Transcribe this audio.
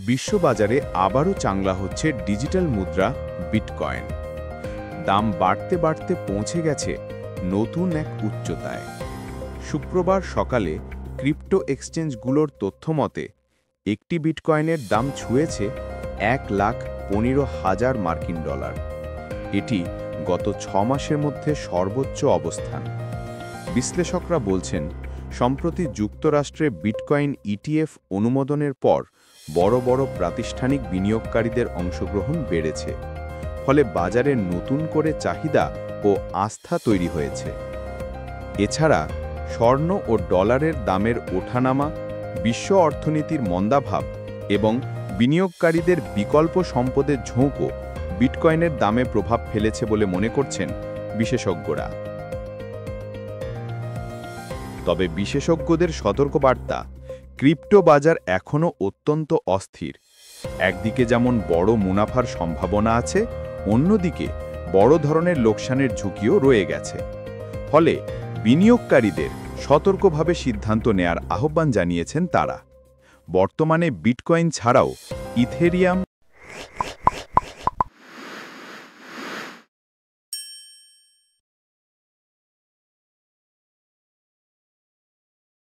বিশ্ববাজারে আবারও চাঙ্গলা হচ্ছে ডিজিটাল মুদ্রা বিটকয়েন। দাম বাড়তে বাড়তে পৌঁছে গেছে নতুন এক উচ্চতায়। শুক্রবার সকালে ক্রিপ্টো এক্সচেঞ্জগুলোর তথ্যমতে একটি বিটকয়েনের দাম ছুঁয়েছে $1,15,000। এটি গত 6 মাসের মধ্যে সর্বোচ্চ অবস্থান। বিশ্লেষকরা বলছেন, সম্প্রতি যুক্তরাষ্ট্রে বিটকয়েন ইটিএফ অনুমোদনের পর বড় বড় প্রাতিষ্ঠানিক বিনিয়োগকারীদের অংশগ্রহণ বেড়েছে। ফলে বাজারে নতুন করে চাহিদা ও আস্থা তৈরি হয়েছে। এছাড়া স্বর্ণ ও ডলারের দামের ওঠানামা, বিশ্ব অর্থনীতির মন্দাভাব এবং বিনিয়োগকারীদের বিকল্প সম্পদের ঝোঁকও বিটকয়েনের দামে প্রভাব ফেলেছে বলে মনে করছেন বিশেষজ্ঞরা। তবে বিশেষজ্ঞদের সতর্কবার্তা, ক্রিপ্টো বাজার এখনও অত্যন্ত অস্থির। একদিকে যেমন বড় মুনাফার সম্ভাবনা আছে, অন্যদিকে বড় ধরনের লোকসানের ঝুঁকিও রয়ে গেছে। ফলে বিনিয়োগকারীদের সতর্কভাবে সিদ্ধান্ত নেয়ার আহ্বান জানিয়েছেন তারা। বর্তমানে বিটকয়েন ছাড়াও ইথেরিয়াম